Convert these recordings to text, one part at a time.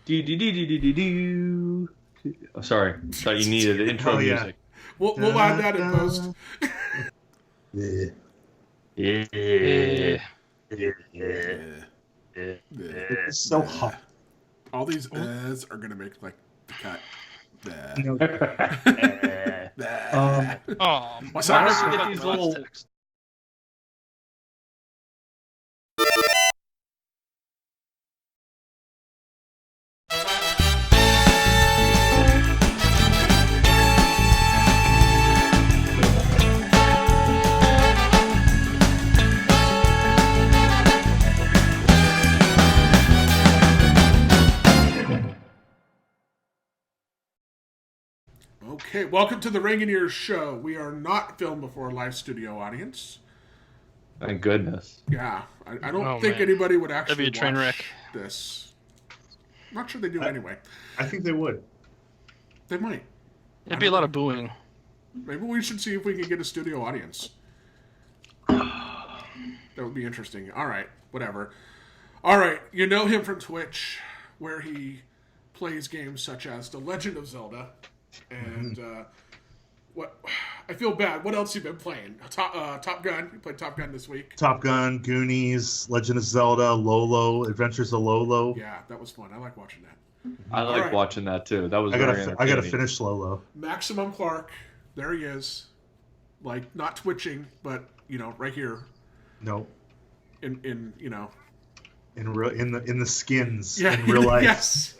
Do do do do do do do. Oh, sorry, thought you needed the intro music. We'll add that in post. Yeah. It's so hot. All these are gonna make like the cut. Oh, Sorry. why Get did these these little... little- Okay, welcome to the Reagan Ears show. We are not filmed before a live studio audience. Thank goodness. Yeah, I don't Oh, think man. anybody would actually That'd be a train watch wreck. this. Not sure they do anyway. I think they would. They might. It'd be a lot of booing. Maybe we should see if we can get a studio audience. That would be interesting. All right, whatever. All right, you know him from Twitch, where he plays games such as The Legend of Zelda, and what? I feel bad. What else you been playing? Top Gun. You played Top Gun this week. Top Gun, Goonies, Legend of Zelda, Lolo, Adventures of Lolo. Yeah, that was fun. I like watching that. I like right. watching that too. That was I very gotta entertaining. finish Lolo. Maximum Clark. There he is. Like not twitching, but right here No, in in the skins yeah, in real life. Yes.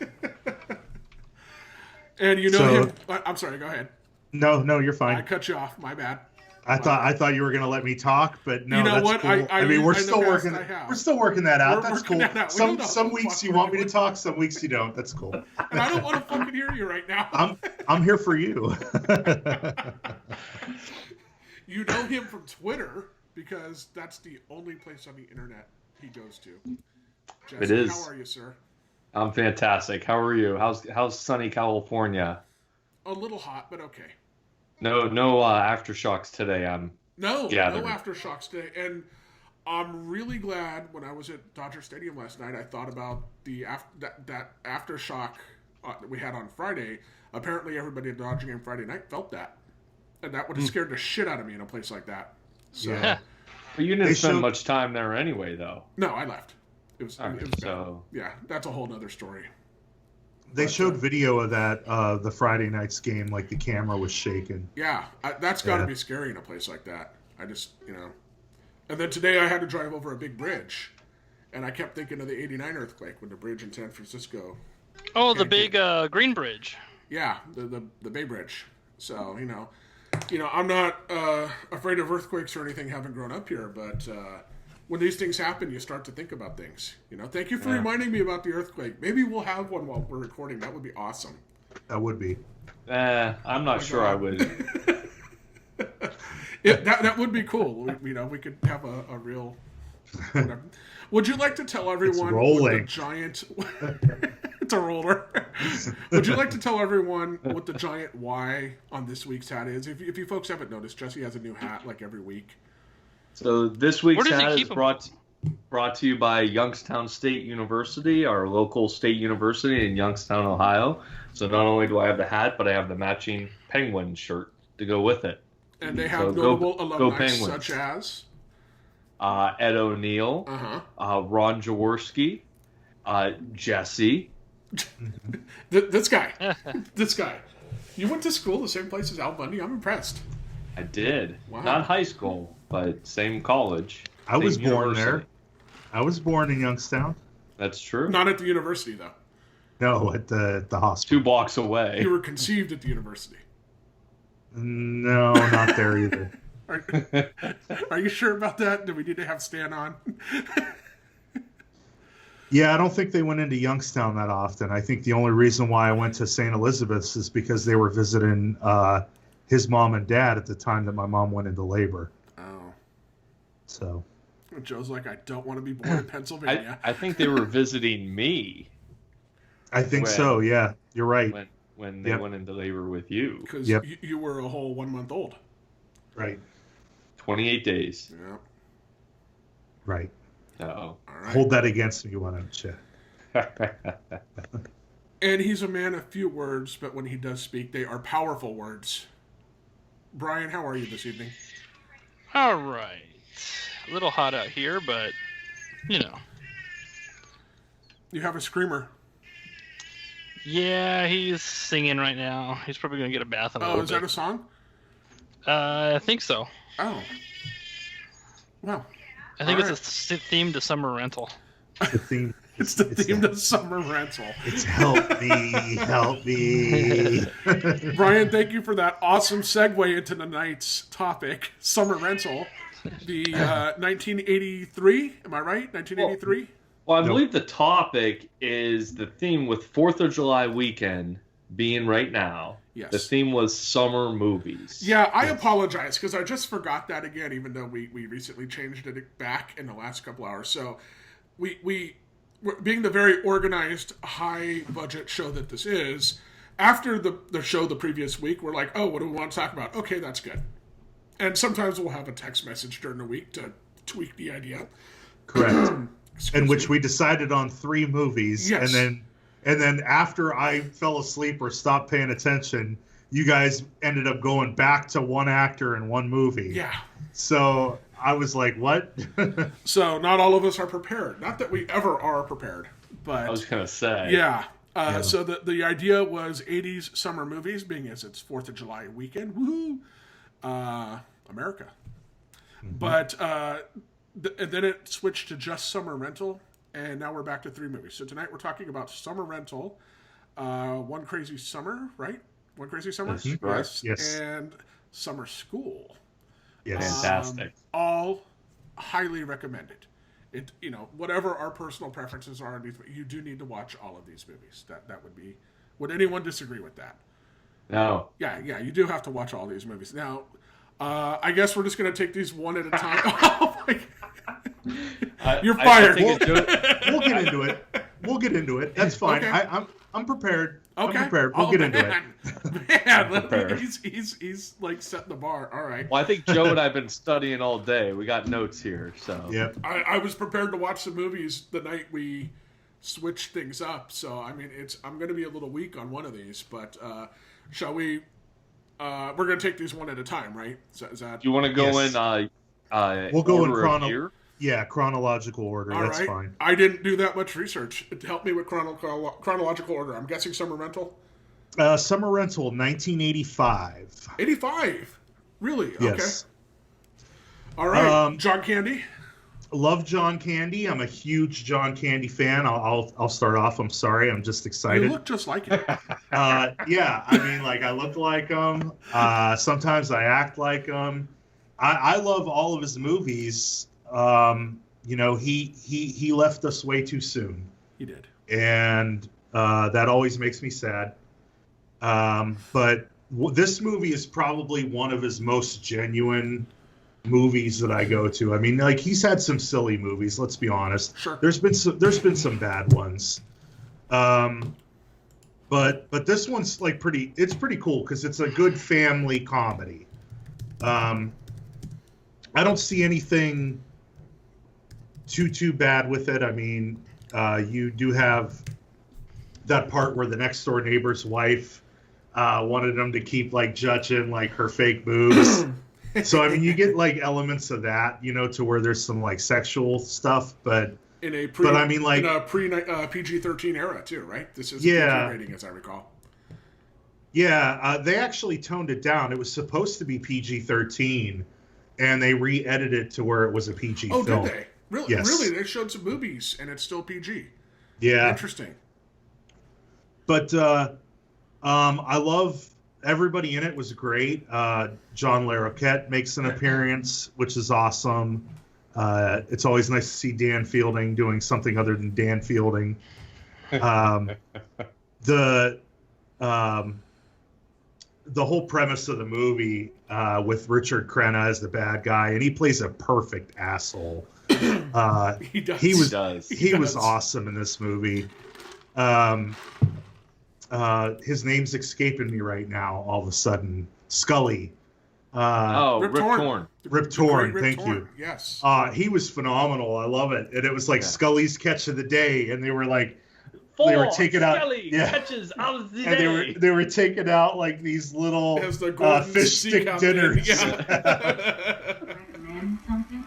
And you know So- him. I'm sorry. Go ahead. No, you're I fine. cut you off. My bad. I thought you were gonna let me talk, but no, You know that's what? cool. I mean, we're in the still past working. I have. We're still working that out. We're That's working cool. that out. We don't know Some what the weeks fuck you we're want me to doing. talk, some weeks you don't. That's cool. And I don't want to fucking hear you right now. I'm here for you. You know him from Twitter because that's the only place on the internet he goes to. Jesse, It is. How are you, sir? I'm fantastic. How are you? How's sunny California? A little hot, but okay. No aftershocks today. No gathering. aftershocks today. And I'm really glad when I was at Dodger Stadium last night, I thought about that aftershock that we had on Friday. Apparently everybody at the Dodger game Friday night felt that. And that would have scared the shit out of me in a place like that. So, Yeah. But you didn't They spend showed- much time there anyway, though. No, I left. It was All right, bad. so Yeah, that's a whole nother story. They showed video of that the Friday night's game, like the camera was shaking. Yeah, that's got to Yeah. be scary in a place like that. I just, And then today I had to drive over a big bridge. And I kept thinking of the 89 earthquake when the bridge in San Francisco. Oh, the Okay. big Green Bridge. Yeah, the Bay Bridge. So, I'm not afraid of earthquakes or anything, having grown up here, but when these things happen, you start to think about things. Thank you for reminding me about the earthquake. Maybe we'll have one while we're recording. That would be awesome. That would be. I'm not sure I would. That would be cool. We could have a real. Whatever. Would you like to tell everyone what the rolling. giant? It's a roller. Would you like to tell everyone what the giant Y on this week's hat is? If you folks haven't noticed, Jesse has a new hat like every week. So this week's Where does he hat is keep 'em? brought to you by Youngstown State University, our local state university in Youngstown, Ohio. So not only do I have the hat, but I have the matching Penguin shirt to go with it. And they have So notable go alumni Penguins. such as Ed O'Neill, Ron Jaworski, Jesse. this guy. This guy. You went to school the same place as Al Bundy. I'm impressed. I did. Wow. Not high school, but same college. I was same born university. there. I was born in Youngstown. That's true. Not at the university though. No, at the hospital. 2 blocks away. You were conceived at the university. No, not there either. Are you sure about that? Do we need to have Stan on? Yeah, I don't think they went into Youngstown that often. I think the only reason why I went to St. Elizabeth's is because they were visiting his mom and dad at the time that my mom went into labor. Oh. So Joe's like, I don't want to be born in Pennsylvania. I think they were visiting me I think When- so. Yeah, you're right. when they Yep. went into labor with you. Because Yep. you were a whole 1 month old. Right. 28 days. Yeah. Right. Oh. All right. Hold that against me, why don't you? And he's a man of few words, but when he does speak, they are powerful words. Brian, how are you this evening? All right. A little hot out here, but, you know. You have a screamer. Yeah, he's singing right now. He's probably going to get a bath in a little Oh, is bit. that a song? I think so. Oh. Wow. I think All it's a theme to Summer Rental. The theme. It's the theme to Summer Rental. It's help me, help me. Brian, thank you for that awesome segue into tonight's topic, Summer Rental. The 1983, am I right? 1983? Well, I Nope. believe the topic is the theme with 4th of July weekend being right now. Yes. The theme was summer movies. Yeah, I apologize because I just forgot that again, even though we recently changed it back in the last couple hours. So we being the very organized, high-budget show that this is, after the show the previous week, we're like, oh, what do we want to talk about? Okay, that's good. And sometimes we'll have a text message during the week to tweak the idea. Correct. Excuse In which me. we decided on 3 movies, Yes. and then after I fell asleep or stopped paying attention, you guys ended up going back to one actor and one movie. Yeah. So I was like, what? So not all of us are prepared. Not that we ever are prepared, but I was going to say. yeah. Yeah. So the idea was 80s summer movies, being as it's 4th of July weekend. Woohoo! America. But and then it switched to just Summer Rental, and now we're back to 3 movies. So tonight we're talking about Summer Rental, One Crazy Summer, right? One Crazy Summer? That's right. Yes. And Summer School. Yes. Fantastic. All highly recommended. It, whatever our personal preferences are, you do need to watch all of these movies. That would be. Would anyone disagree with that? No. Yeah, you do have to watch all these movies. Now, I guess we're just going to take these one at a time. Oh my God. You're fired. We'll get into it. We'll get into it. That's fine. Okay. I'm prepared. Okay. I'm prepared. We'll get into it. Man, prepared. he's like setting the bar. All right. Well, I think Joe and I have been studying all day. We got notes here, so. Yep. I was prepared to watch the movies the night we switched things up. So I mean, I'm going to be a little weak on one of these, but shall we? We're going to take these one at a time, right? Is that? Do you want to go Yes. in We'll go in order of year? Yeah, chronological order. All That's right. fine. I didn't do that much research. Help me with chronological order. I'm guessing Summer Rental. Summer Rental, 1985. 85. Really? Yes. Okay. All right. Um, John Candy. Love John Candy. I'm a huge John Candy fan. I'll start off. I'm sorry. I'm just excited. You look just like him. Yeah, I mean, like I look like him. Sometimes I act like him. I love all of his movies. He left us way too soon, He did. and that always makes me sad. But this movie is probably one of his most genuine movies that I go to. I mean, like he's had some silly movies. Let's be honest. Sure. There's been some bad ones. But this one's like it's pretty cool because it's a good family comedy. I don't see anything too bad with it. I mean, you do have that part where the next door neighbor's wife wanted them to keep like judging like her fake boobs. So I mean, you get like elements of that, to where there's some like sexual stuff, but In a But I mean, like- in a pre PG-13 era too, right? This is Yeah. a PG rating, as I recall. yeah, they actually toned it down. It was supposed to be PG-13, and they re-edited it to where it was a PG Oh, film. did they? Really? Yes. Really? They showed some boobies, and it's still PG. Yeah, Interesting. but I love everybody in it was great. John LaRoquette makes an appearance, which is awesome. It's always nice to see Dan Fielding doing something other than Dan Fielding. The whole premise of the movie with Richard Crenna as the bad guy, and he plays a perfect asshole. He does. He was does. he was does. awesome in this movie. His name's escaping me right now. All of a sudden, Scully. Rip Torn. Torn. Rip Torn. Rip Thank Torn, you. Yes. He was phenomenal. I love it. And it was like Yeah. Scully's catch of the day, and they were like they were taking out Skelly catches out of the and day. they were taking out like these little As the Gordon fish Sea stick Captain, dinners. Yeah. Recommend something?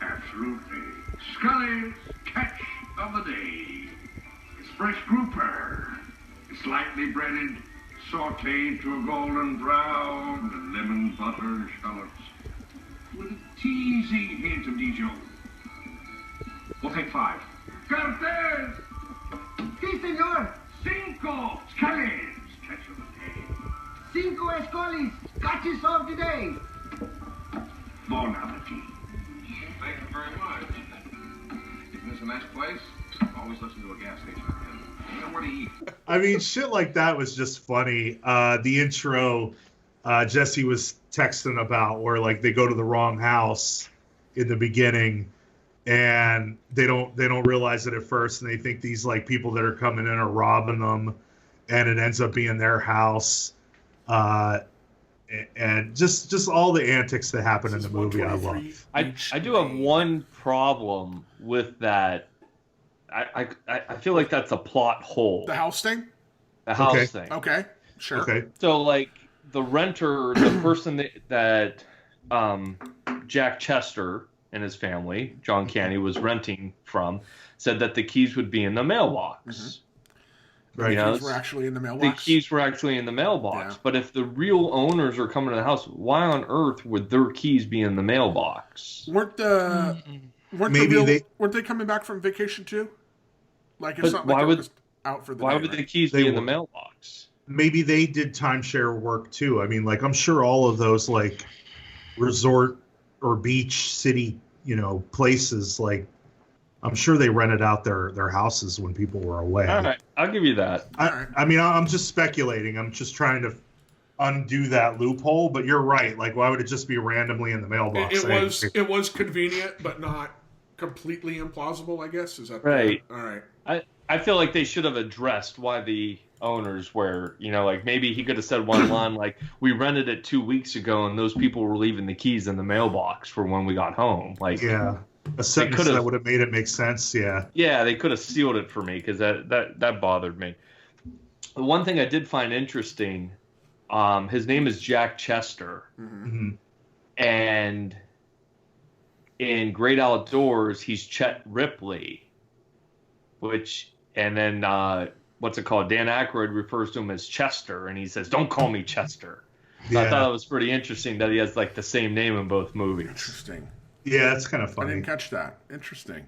Absolutely. Scully's catch of the day. It's fresh grouper. It's lightly breaded, sauteed to a golden brown, and lemon butter shallots with a teasing hint of Dijon. We'll take 5. Cartel! Sí, señor. 5! Scully's catch of the day. 5 Scullies. Catches of the day. Bon appetit. Thank you very much. Isn't this a nice place? Always listen to a gas station again. You know where to eat. I mean, shit like that was just funny. The intro, Jesse was texting about where like they go to the wrong house in the beginning, and they don't realize it at first, and they think these like people that are coming in are robbing them, and it ends up being their house. And just all the antics that happen in the movie, I love. I do have one problem with that. I feel like that's a plot hole. The house thing? The house thing. Okay, sure. Okay. So, like, the renter, the person that Jack Chester and his family, John Canny, was renting from, said that the keys would be in the mailbox. Mm-hmm. Right. The keys were actually in the The mailbox. keys were actually in the mailbox. Yeah. But if the real owners are coming to the house, why on earth would their keys be in the mailbox? Weren't they coming back from vacation too? Like it's But not like why it would- was out for the Why day, would right? the keys They be in the were. mailbox? Maybe they did timeshare work too. I mean, like I'm sure all of those like resort or beach city, places, like I'm sure they rented out their houses when people were away. All right, I'll give you that. I mean, I'm just speculating. I'm just trying to undo that loophole. But you're right. Like, why would it just be randomly in the mailbox? It was convenient, but not completely implausible. I guess is that Right. All right. I feel like they should have addressed why the owners were, like maybe he could have said one line like, we rented it 2 weeks ago and those people were leaving the keys in the mailbox for when we got home. Like, Yeah, a sentence could've- that would have made it make sense. Yeah. yeah, they could have sealed it for me because that bothered me. The one thing I did find interesting, his name is Jack Chester, Mm-hmm. and in Great Outdoors, he's Chet Ripley, and then what's it called? Dan Aykroyd refers to him as Chester, and he says, "Don't call me Chester." So I thought it was pretty interesting that he has like the same name in both movies. Interesting. Yeah, that's kind of I funny. didn't catch that. Interesting.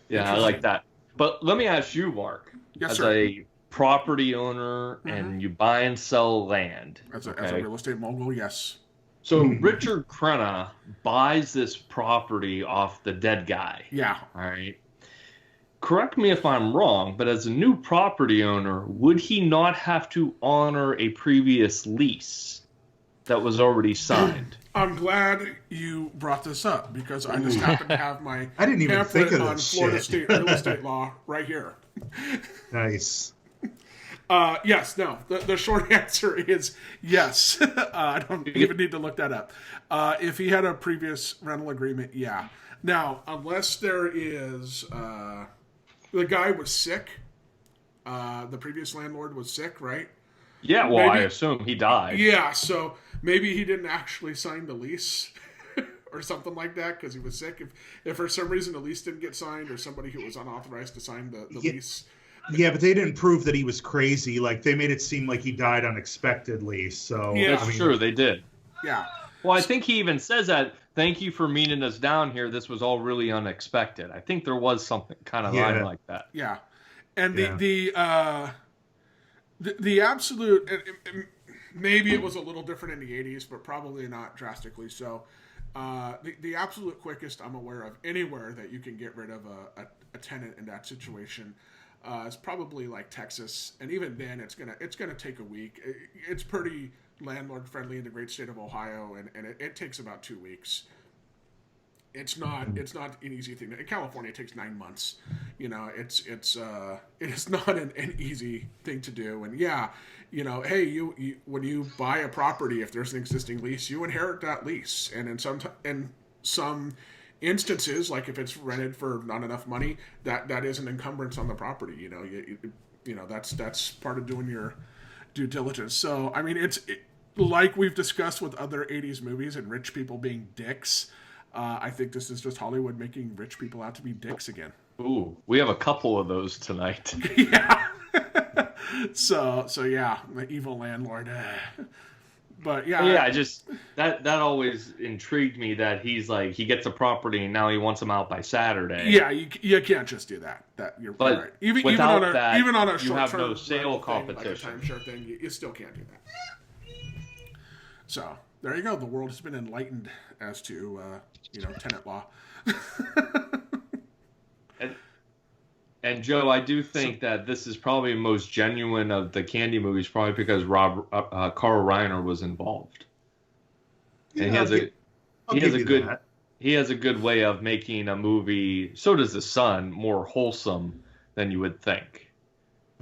Yeah, I like that. But let me ask you, Mark, Yes, as sir. a property owner and you buy and sell land. As a okay? real estate mogul, yes. So Richard Crenna buys this property off the dead guy. Yeah. All right. Correct me if I'm wrong, but as a new property owner, would he not have to honor a previous lease that was already signed? I'm glad you brought this up because I just happen to have my I didn't even pamphlet think of on this Florida shit. State real estate law right here. Nice. Yes, no. The short answer is yes. I don't even need to look that up. If he had a previous rental agreement, yeah. Now, unless there is the guy was sick, the previous landlord was sick, right? Yeah, well, I Maybe- assume he died. Yeah, so maybe he didn't actually sign the lease or something like that because he was sick. If for some reason the lease didn't get signed or somebody who was unauthorized to sign the lease. Yeah, but they didn't prove that he was crazy. Like they made it seem like he died unexpectedly. So Yeah. That's true, they did. Yeah. Well, I think he even says that, thank you for meeting us down here. This was all really unexpected. I think there was something kind of line like that. Yeah. And Yeah. the absolute, and maybe it was a little different in the 80s, but probably not drastically so. The absolute quickest I'm aware of anywhere that you can get rid of a tenant in that situation is probably like Texas, and even then it's gonna take a week. It's pretty landlord friendly in the great state of Ohio, and it takes about 2 weeks. It's not an easy thing. In California, it takes 9 months. It is not an easy thing to do. And yeah, hey, you when you buy a property, if there's an existing lease, you inherit that lease. And in some instances, like if it's rented for not enough money, that is an encumbrance on the property. You know that's part of doing your due diligence. So I mean, it's like we've discussed with other '80s movies and rich people being dicks. I think this is just Hollywood making rich people out to be dicks again. Ooh, we have a couple of those tonight. Yeah. So yeah, the evil landlord. But yeah, I just that always intrigued me that he's like he gets a property and now he wants them out by Saturday. Yeah, you can't just do that. You're right. Even on a you have short-term no sale thing, competition. like a timeshare thing, you still can't do that. So there you go. The world has been enlightened as to tenant law. And Joe, I do think that this is probably the most genuine of the Candy movies, probably because Carl Reiner was involved, and he has a good way of making a movie. So does the Son, more wholesome than you would think.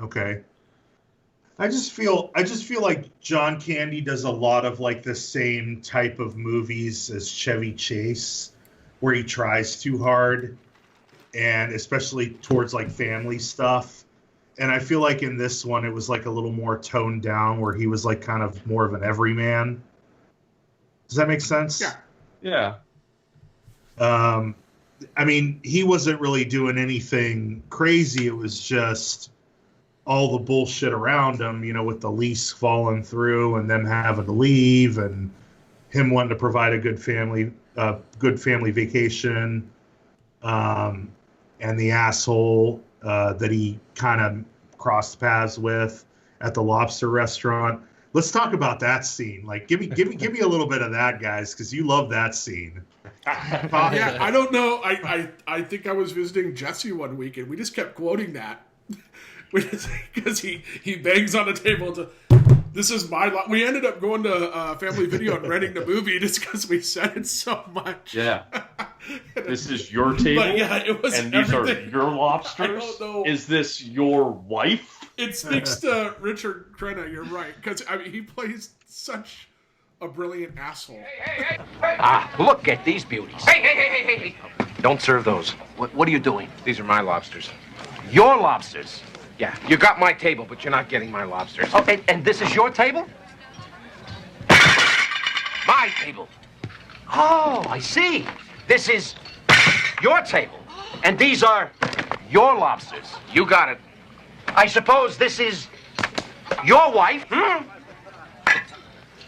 Okay. I just feel like John Candy does a lot of like the same type of movies as Chevy Chase, where he tries too hard. And especially towards like family stuff. And I feel like in this one, it was like a little more toned down where he was like kind of more of an everyman. Does that make sense? Yeah. Yeah. I mean, he wasn't really doing anything crazy. It was just all the bullshit around him, with the lease falling through and them having to leave and him wanting to provide a good family vacation. And the asshole that he kind of crossed paths with at the lobster restaurant. Let's talk about that scene. Like, give me a little bit of that, guys, because you love that scene. Yeah, I don't know. I think I was visiting Jesse one week, and we just kept quoting that because he bangs on the table to. This is my lot. We ended up going to Family Video and renting the movie just because we said it so much. Yeah. This is your table? But yeah, it was and these everything. Are your lobsters? I don't know. Is this your wife? It speaks to Richard Crenna, you're right. Because, I mean, he plays such a brilliant asshole. Hey. Look at these beauties. Hey. Don't serve those. What are you doing? These are my lobsters. Your lobsters. Yeah, you got my table, but you're not getting my lobsters. Okay, and this is your table? My table. Oh, I see. This is your table. And these are your lobsters. You got it. I suppose this is your wife?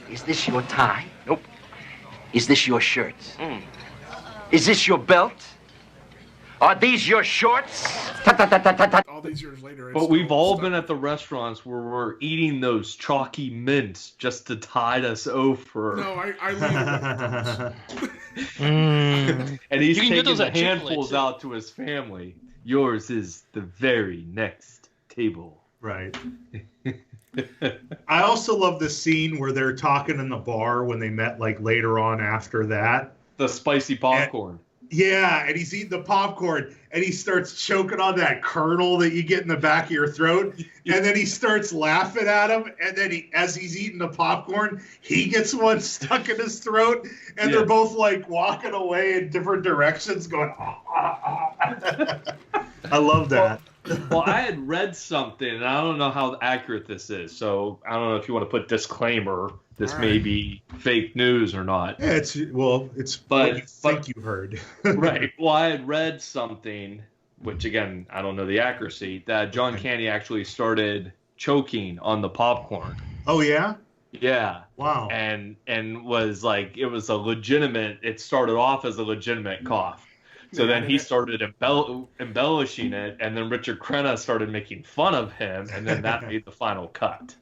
Is this your tie? Nope. Is this your shirt? Is this your belt? Are these your shorts? All these years later. But we've all been at the restaurants where we're eating those chalky mints just to tide us over. No, I And he's You can get taking those the at Chick-fil-A, handfuls too. out to his family. Yours is the very next table. Right. I also love the scene where they're talking in the bar when they met like later on after that. The spicy popcorn. Yeah, and he's eating the popcorn, and he starts choking on that kernel that you get in the back of your throat, and then he starts laughing at him, and then as he's eating the popcorn, he gets one stuck in his throat, and they're both like walking away in different directions, going. I love that. Well, I had read something, and I don't know how accurate this is, so I don't know if you want to put disclaimer. This may be fake news or not. Yeah, it's what you think you heard. Right. Well, I had read something, which again, I don't know the accuracy, that John Candy actually started choking on the popcorn. Oh yeah? Yeah. Wow. And was like, it started off as a legitimate cough. So then he started embellishing it, and then Richard Crenna started making fun of him, and then that made the final cut.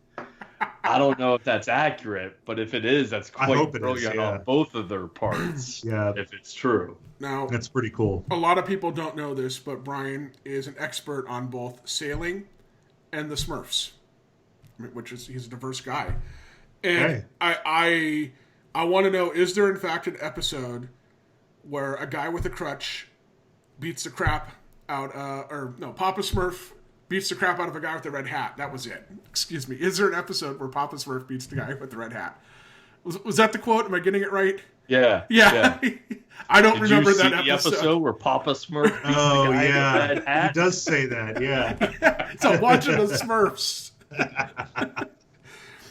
I don't know if that's accurate, but if it is, that's quite brilliant on both of their parts. Yeah. If it's true. Now, that's pretty cool. A lot of people don't know this, but Brian is an expert on both sailing and the Smurfs, he's a diverse guy. And I want to know, is there in fact an episode where a guy with a crutch beats the crap out, Papa Smurf beats the crap out of a guy with a red hat. That was it. Excuse me. Is there an episode where Papa Smurf beats the guy with the red hat? Was that the quote? Am I getting it right? Yeah. Yeah. I don't Did remember you see that the episode where Papa Smurf beats Oh, the guy in the yeah. red hat? He does say that, yeah. So watching the Smurfs.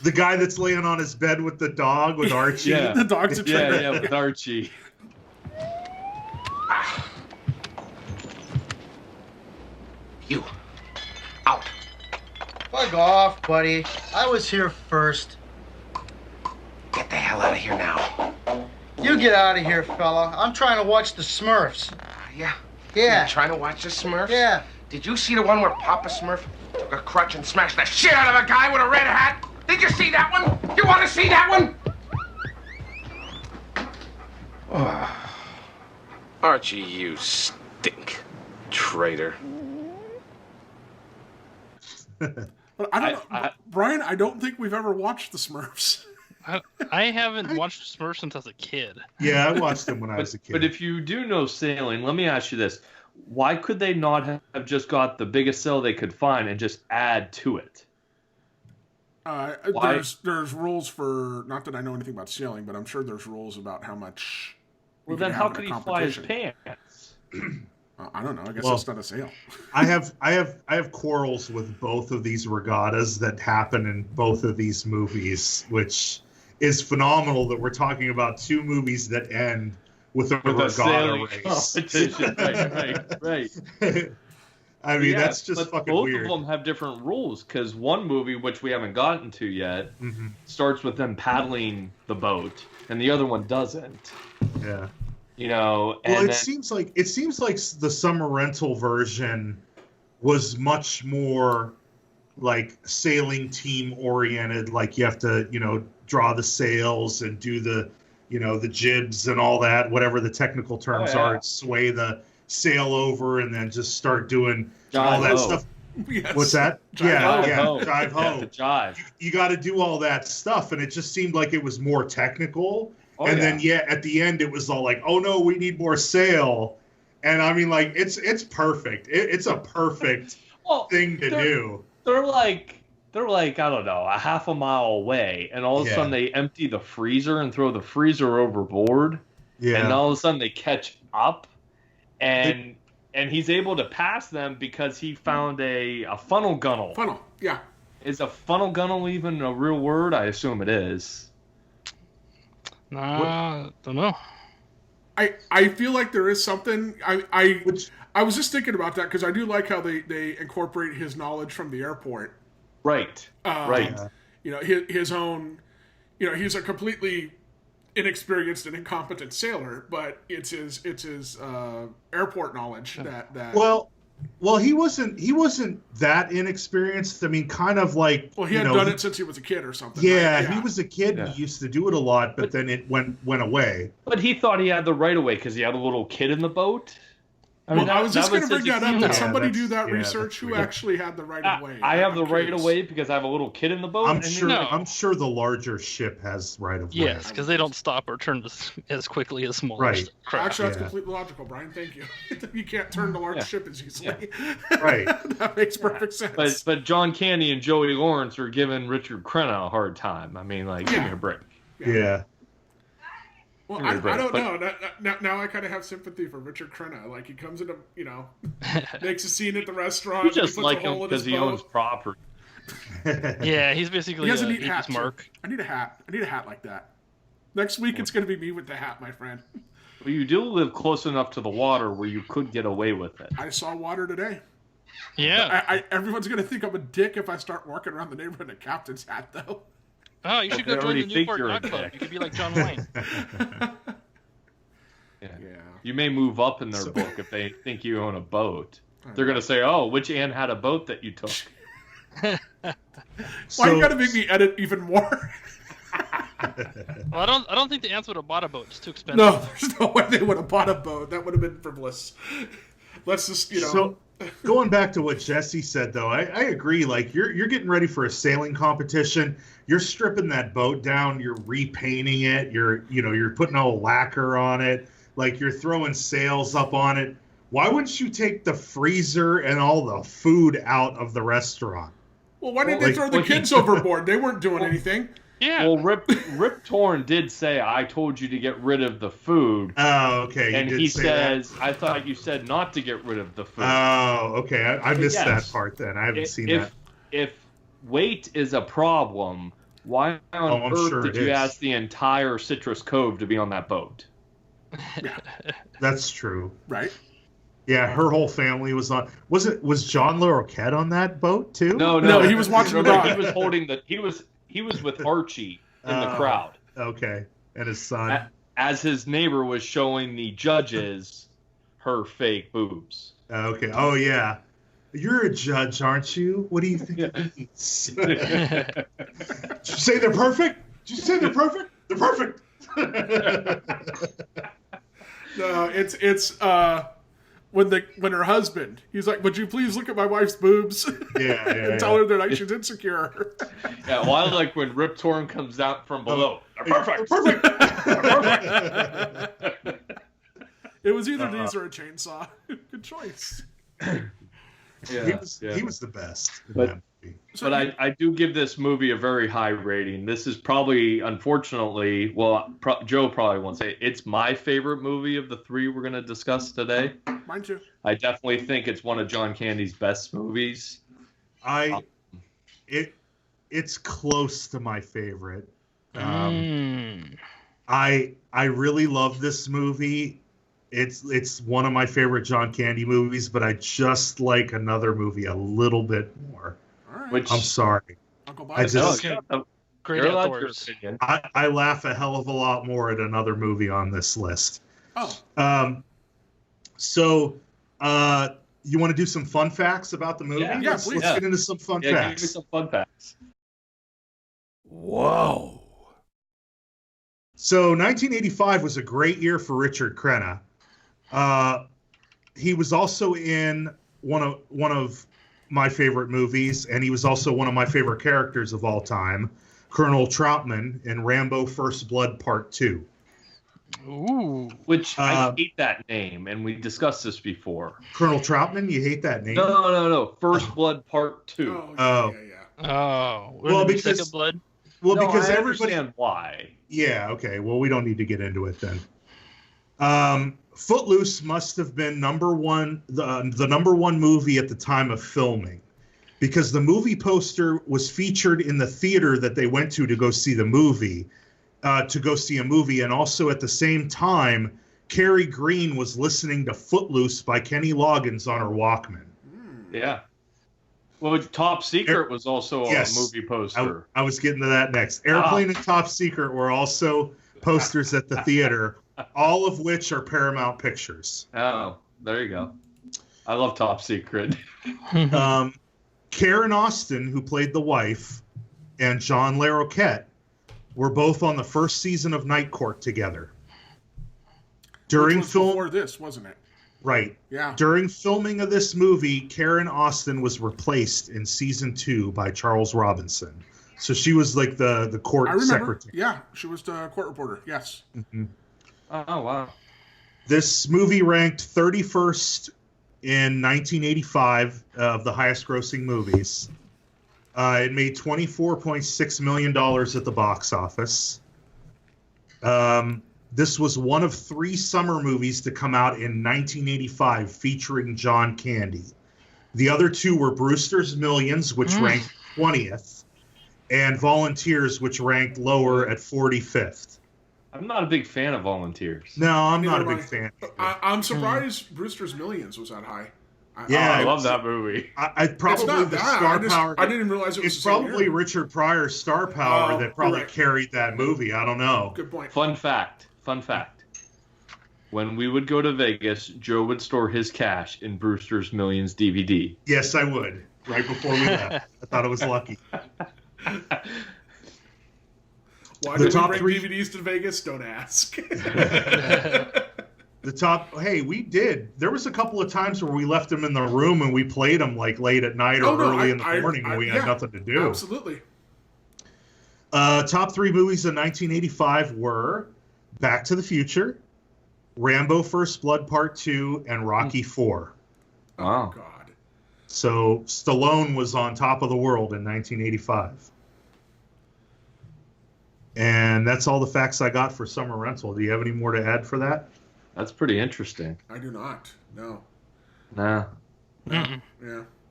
The guy that's laying on his bed with the dog, with Archie. Yeah. The dog's a traitor. Yeah, with Archie. You. Out. Fuck off, buddy. I was here first. Get the hell out of here now. You get out of here, fella. I'm trying to watch the Smurfs. Yeah? Yeah. You trying to watch the Smurfs? Yeah. Did you see the one where Papa Smurf took a crutch and smashed the shit out of a guy with a red hat? Did you see that one? You want to see that one? Oh. Archie, you stink. Traitor. But I don't know. Brian, I don't think we've ever watched the Smurfs. I haven't watched Smurfs since I was a kid. Yeah, I watched them when I was a kid. But if you do know sailing, let me ask you this. Why could they not have just got the biggest sail they could find and just add to it? There's rules for, not that I know anything about sailing, but I'm sure there's rules about how much. Well, then how could he fly his pants? I don't know. I guess it's not a sail. I have quarrels with both of these regattas that happen in both of these movies, which is phenomenal that we're talking about two movies that end with a regatta race. Competition. right. I mean, that's just but fucking both weird. of them have different rules because one movie, which we haven't gotten to yet, starts with them paddling the boat, and the other one doesn't. Yeah. You know, well, it seems like the summer rental version was much more like sailing team oriented. Like you have to, draw the sails and do the, the jibs and all that, whatever the technical terms are, and sway the sail over and then just start doing all that stuff. Yes. What's that? Jive ho. Jive. You got to do all that stuff, and it just seemed like it was more technical. Then at the end it was all like, oh no, we need more sail, and I mean like it's perfect. It's a perfect thing to do. They're like I don't know, a half a mile away, and all of a sudden they empty the freezer and throw the freezer overboard. Yeah. And all of a sudden they catch up, and he's able to pass them because he found a funnel gunnel. Funnel, yeah. Is a funnel gunnel even a real word? I assume it is. Don't know. I feel like there is something. I was just thinking about that because I do like how they incorporate his knowledge from the airport. Right. Right. His own. He's a completely inexperienced and incompetent sailor, but it's his airport knowledge that. Well, he wasn't that inexperienced. I mean, kind of like. Well, he had done it since he was a kid or something. Yeah, right? He was a kid and he used to do it a lot, but then it went away. But he thought he had the right of way because he had a little kid in the boat. I was just going to bring that up. Did somebody do that research? Who actually had the right of way? I have the right of way because I have a little kid in the boat. I'm sure the larger ship has right of way. Yes, because they don't stop or turn as quickly as smaller. Right. Actually, that's completely logical, Brian. Thank you. You can't turn the large ship as easily. Yeah. Right. That makes perfect sense. But John Candy and Joey Lawrence are giving Richard Crenna a hard time. I mean, like, give me a break. Yeah. Well, I don't know. Now I kind of have sympathy for Richard Crenna. Like, he comes into, makes a scene at the restaurant. You just like him because he owns property. Yeah, he's basically a neat hat. Mark. I need a hat. I need a hat like that. Next week, it's going to be me with the hat, my friend. Well, you do live close enough to the water where you could get away with it. I saw water today. Yeah. Everyone's going to think I'm a dick if I start walking around the neighborhood in a captain's hat, though. Oh, you should go join the Newport Yacht Club. You could be like John Wayne. Yeah. You may move up in their book if they think you own a boat. They're going to say, oh, which Ann had a boat that you took? Why you got to make me edit even more? Well, I don't think the ants would have bought a boat. It's too expensive. No, there's no way they would have bought a boat. That would have been frivolous. Let's just, So, going back to what Jesse said, though, I agree. Like, you're getting ready for a sailing competition. You're stripping that boat down. You're repainting it. You're putting all lacquer on it. Like, you're throwing sails up on it. Why wouldn't you take the freezer and all the food out of the restaurant? Well, why didn't they throw the kids overboard? They weren't doing anything. Yeah. Well, Rip Torn did say, "I told you to get rid of the food." Oh, okay. And did he say says, that. "I thought you said not to get rid of the food." Oh, okay. I missed Yes. that part then. I haven't seen that. If weight is a problem, why on I'm earth sure did it you is. ask the entire Citrus Cove to be on that boat? That's true. Right? Yeah, her whole family was on. Was John LaRoquette on that boat too? No, he was watching the dog. He was holding the. He was with Archie in the crowd. Okay, and his son. As his neighbor was showing the judges her fake boobs. Okay. Oh yeah. You're a judge, aren't you? What do you think it means? Did you say they're perfect? Did you say they're perfect? They're perfect. No, it's when her husband, he's like, "Would you please look at my wife's boobs?" Yeah, and tell her that she's insecure. Yeah, well, I like when Rip Torn comes out from below. They're perfect. They're perfect. It was either these or a chainsaw. Good choice. Yeah, he was the best. But I do give this movie a very high rating. This is probably, unfortunately, well, Joe probably won't say it's my favorite movie of the three we're going to discuss today. Mine too. I definitely think it's one of John Candy's best movies. It's close to my favorite. I really love this movie. It's one of my favorite John Candy movies, but I just like another movie a little bit more. Which, I'm sorry. Uncle I just Great outdoors. I laugh a hell of a lot more at another movie on this list. Oh. So you want to do some fun facts about the movie? Yeah, please. Let's get into some fun facts. facts. Give me some fun facts. Whoa. So 1985 was a great year for Richard Crenna. He was also in one of my favorite movies, and he was also one of my favorite characters of all time, Colonel Troutman in Rambo: First Blood Part 2. Ooh. Which I hate that name, and we discussed this before. Colonel Troutman, you hate that name? No. First Blood Part 2. Oh. Well, because Second Blood. Well, no, because I everybody. Understand why. Yeah. Okay. Well, we don't need to get into it then. Footloose must have been number one, the number one movie at the time of filming, because the movie poster was featured in the theater that they went to go see the movie, and also at the same time, Carrie Green was listening to Footloose by Kenny Loggins on her Walkman. Yeah. Well, Top Secret was also a movie poster. I was getting to that next. Airplane and Top Secret were also posters at the theater, all of which are Paramount Pictures. Oh, there you go. I love Top Secret. Karen Austin, who played the wife, and John LaRoquette were both on the first season of Night Court together. During before this, wasn't it? Right. Yeah. During filming of this movie, Karen Austin was replaced in season 2 by Charles Robinson. So she was like the court secretary. Yeah, she was the court reporter. Yes. Mm-hmm. Oh, wow. This movie ranked 31st in 1985 of the highest grossing movies. It made $24.6 million at the box office. This was one of 3 summer movies to come out in 1985 featuring John Candy. The other 2 were Brewster's Millions, which ranked 20th, and Volunteers, which ranked lower at 45th. I'm not a big fan of Volunteers. No, I'm not a big fan. I'm surprised Brewster's Millions was that high. I love that movie. I probably the star power. I didn't even realize it was. It's probably Richard Pryor's star power that probably carried that movie. I don't know. Good point. Fun fact. When we would go to Vegas, Joe would store his cash in Brewster's Millions DVD. Yes, I would. Right before we left. I thought it was lucky. Why did we bring DVDs to Vegas? Don't ask. We did. There was a couple of times where we left them in the room and we played them like late at night or early in the morning when we had nothing to do. Absolutely. Top 3 movies in 1985 were Back to the Future, Rambo: First Blood Part 2, and Rocky 4. Wow. Oh, God. So Stallone was on top of the world in 1985. And that's all the facts I got for Summer Rental. Do you have any more to add for that? That's pretty interesting. I do not. No. Nah. Yeah.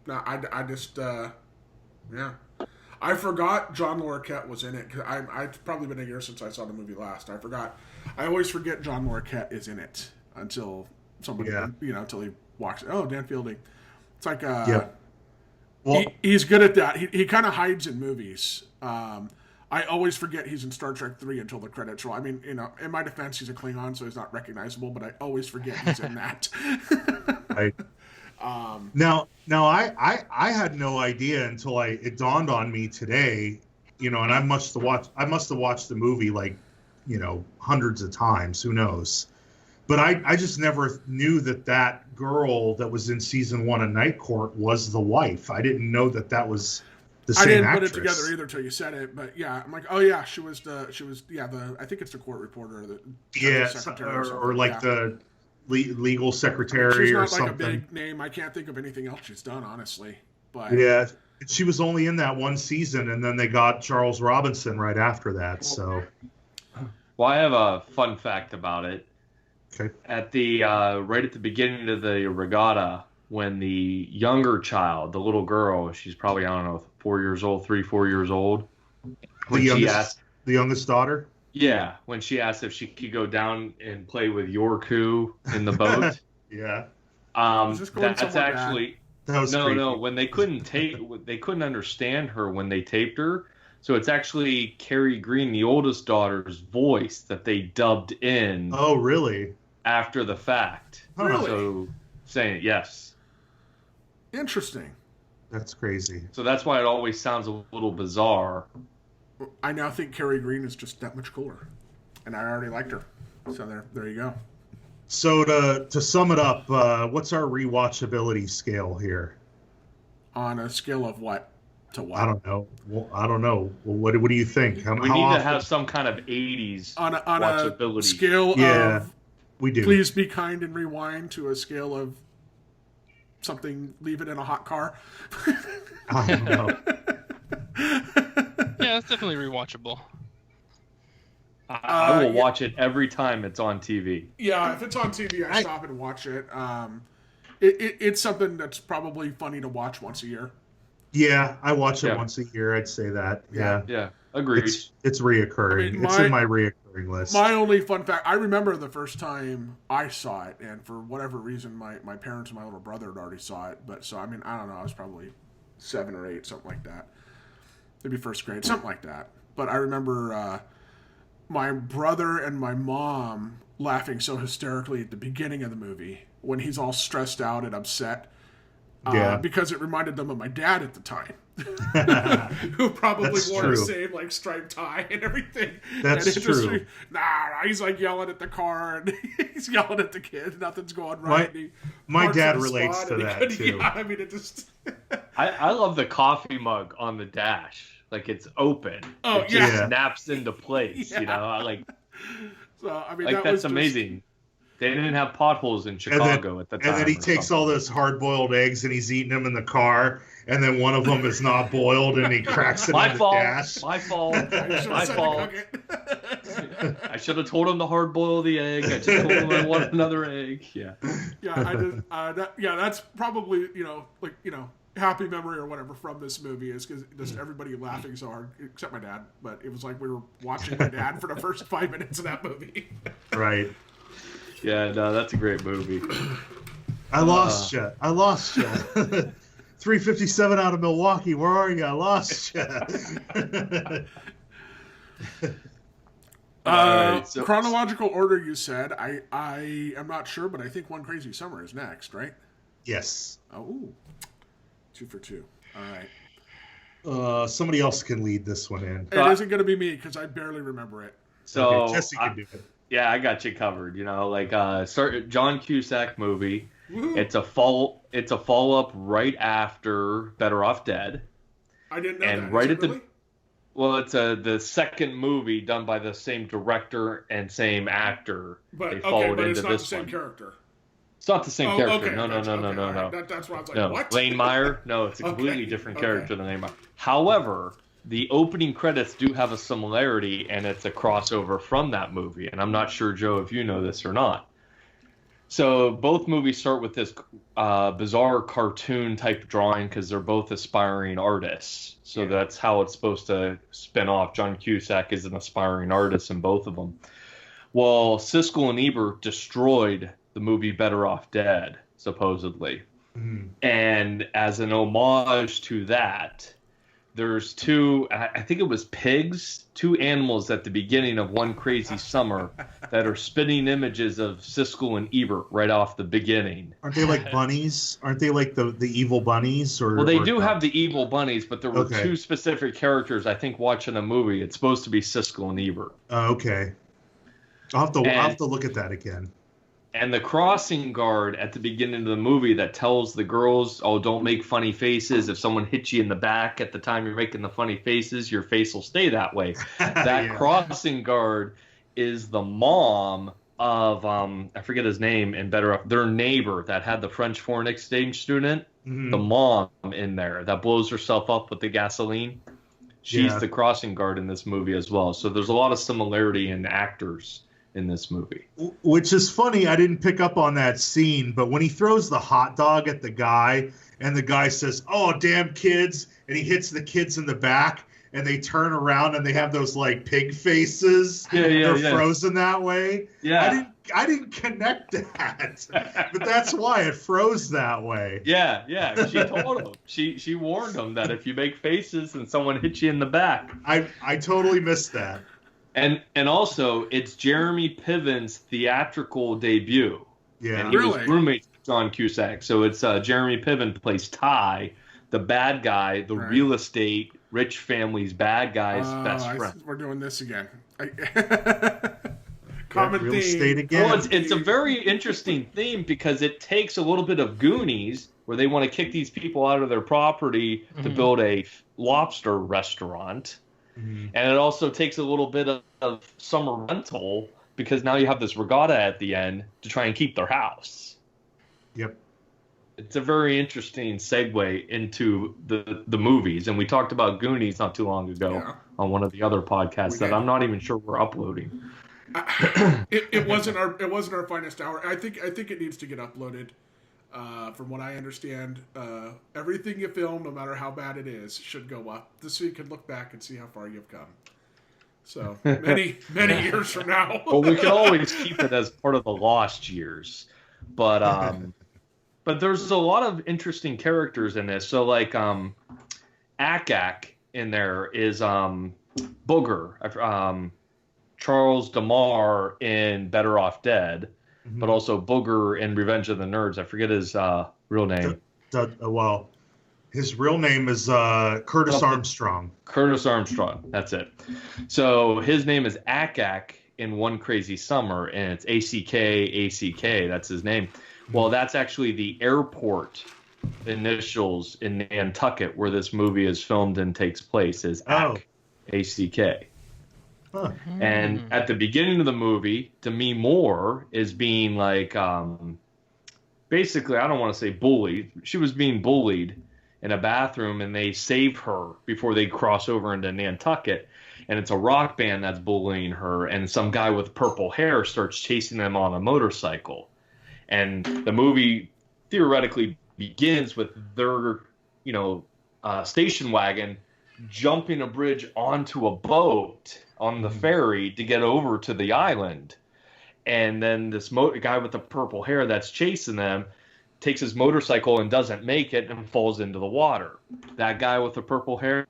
No, I just, yeah. I forgot John Larroquette was in it. Cause it's probably been a year since I saw the movie last. I forgot. I always forget John Larroquette is in it until somebody, until he walks. Oh, Dan Fielding. It's like, well, he's good at that. He kind of hides in movies. I always forget he's in Star Trek 3 until the credits roll. I mean, in my defense, he's a Klingon, so he's not recognizable, but I always forget he's in that. Right. Now I had no idea until it dawned on me today, and I must have watched the movie like, hundreds of times, who knows. But I just never knew that girl that was in season 1 of Night Court was the wife. I didn't know that was the same I didn't actress. put it together either until you said it, but yeah, I'm like, oh yeah, she was I think it's the court reporter, secretary or like the legal secretary she's not or like something. A big name. I can't think of anything else she's done, honestly. But yeah, she was only in that one season, and then they got Charles Robinson right after that. So, well, I have a fun fact about it. Okay. At the right at the beginning of the regatta, when the younger child, the little girl, she's probably, I don't know, 4 years old, 4 years old. The youngest daughter? Yeah, when she asked if she could go down and play with Yorku in the boat. Yeah. That's actually that was creepy. No. When they couldn't understand her when they taped her. So it's actually Carrie Green, the oldest daughter's voice that they dubbed in. Oh, really? After the fact. Really? So saying it, yes. Interesting. That's crazy. So that's why it always sounds a little bizarre. I now think Carrie Green is just that much cooler, and I already liked her. So there you go. So to sum it up, what's our rewatchability scale here? On a scale of what to what? I don't know. Well, I don't know. Well, what do you think? We need to have some kind of 80s on watchability. A scale of we do. Please be kind and rewind to a scale of something. Leave it in a hot car. I don't know. Yeah, it's definitely rewatchable. I will watch it every time it's on TV. Yeah, if it's on TV, I stop and watch it. It's something that's probably funny to watch once a year. Yeah, I watch it once a year. I'd say that. Yeah. Yeah, agreed. It's reoccurring. I mean, it's in my reoccurring list. My only fun fact, I remember the first time I saw it, and for whatever reason, my parents and my little brother had already saw it. But so, I mean, I don't know. I was probably 7 or 8, something like that. Maybe first grade, something like that. But I remember my brother and my mom laughing so hysterically at the beginning of the movie when he's all stressed out and upset. Because it reminded them of my dad at the time. Who probably wore the same like striped tie and everything. That's true. He's like yelling at the car and he's yelling at the kid. Nothing's going right. My dad relates to that too. Yeah, I mean, it just. I love the coffee mug on the dash. Like it's open. Oh, it just snaps into place. Yeah. You know, So I mean, like that's amazing. They didn't have potholes in Chicago at the time. And then he takes all those hard-boiled eggs and he's eating them in the car, and then one of them is not boiled, and he cracks it in the dash. My fault. My fault. I should have told him to hard-boil the egg. I just told him I want another egg. Yeah. Yeah, that's probably happy memory or whatever from this movie is because just everybody laughing so hard, except my dad. But it was like we were watching my dad for the first 5 minutes of that movie. Right. Yeah, no, that's a great movie. I lost you. 357 out of Milwaukee. Where are you? I lost you. Chronological order, you said. I am not sure, but I think One Crazy Summer is next, right? Yes. Oh, 2 for 2. All right. Somebody else can lead this one in. It isn't going to be me because I barely remember it. So Jesse can do it. Yeah, I got you covered. John Cusack movie. Woo-hoo. It's a follow up right after Better Off Dead. I didn't know and that. Right Is at it really? it's the second movie done by the same director and same actor. But they followed but into it's not this the same one. character. It's not the same character. Okay, No. Right. That's why I was like, No, what? Lane Meyer. No, it's a completely different character than Lane Meyer. However, the opening credits do have a similarity, and it's a crossover from that movie. And I'm not sure, Joe, if you know this or not. So both movies start with this bizarre cartoon type drawing because they're both aspiring artists. So that's how it's supposed to spin off. John Cusack is an aspiring artist in both of them. Well, Siskel and Ebert destroyed the movie Better Off Dead, supposedly. Mm-hmm. And as an homage to that, there's two, I think it was pigs, two animals at the beginning of One Crazy Summer that are spitting images of Siskel and Ebert right off the beginning. Aren't they like bunnies? Aren't they like the evil bunnies? Well, they do have the evil bunnies, but there were two specific characters, I think, watching a movie. It's supposed to be Siskel and Ebert. Okay. I'll have to look at that again. And the crossing guard at the beginning of the movie that tells the girls, oh, don't make funny faces. If someone hits you in the back at the time you're making the funny faces, your face will stay that way. That crossing guard is the mom of, I forget his name, in Better Off, their neighbor that had the French foreign exchange student. Mm-hmm. The mom in there that blows herself up with the gasoline. She's the crossing guard in this movie as well. So there's a lot of similarity in actors in this movie. Which is funny, I didn't pick up on that scene, but when he throws the hot dog at the guy and the guy says, oh, damn kids, and he hits the kids in the back and they turn around and they have those like pig faces. They're frozen that way. Yeah. I didn't connect that, but that's why it froze that way. Yeah. She told him. She warned him that if you make faces and someone hits you in the back. I totally missed that. And also, it's Jeremy Piven's theatrical debut. Yeah, and he was roommates with John Cusack. So it's Jeremy Piven plays Ty, the bad guy, the real estate rich family's bad guy's best friend. We're doing this again. Common real estate again. Well, it's a very interesting theme because it takes a little bit of Goonies, where they want to kick these people out of their property to build a lobster restaurant. Mm-hmm. And it also takes a little bit of Summer Rental because now you have this regatta at the end to try and keep their house. Yep. It's a very interesting segue into the movies. And we talked about Goonies not too long ago on one of the other podcasts that I'm not even sure we're uploading. It wasn't our finest hour. I think it needs to get uploaded. From what I understand, everything you film, no matter how bad it is, should go up. So you can look back and see how far you've come. So many years from now. Well, we can always keep it as part of the lost years, but there's a lot of interesting characters in this. So like Akak in there is Booger, Charles DeMar in Better Off Dead. But also Booger in Revenge of the Nerds. I forget his real name. Well, his real name is Curtis Armstrong. Curtis Armstrong, that's it. So his name is Akak in One Crazy Summer, and it's ACK, that's his name. Well, that's actually the airport initials in Nantucket where this movie is filmed and takes place, is ACK. Huh. And at the beginning of the movie, Demi Moore is being like, basically, I don't want to say bullied. She was being bullied in a bathroom, and they save her before they cross over into Nantucket. And it's a rock band that's bullying her, and some guy with purple hair starts chasing them on a motorcycle. And the movie theoretically begins with their, station wagon jumping a bridge onto a boat on the ferry to get over to the island. And then this guy with the purple hair that's chasing them takes his motorcycle and doesn't make it and falls into the water. That guy with the purple hair,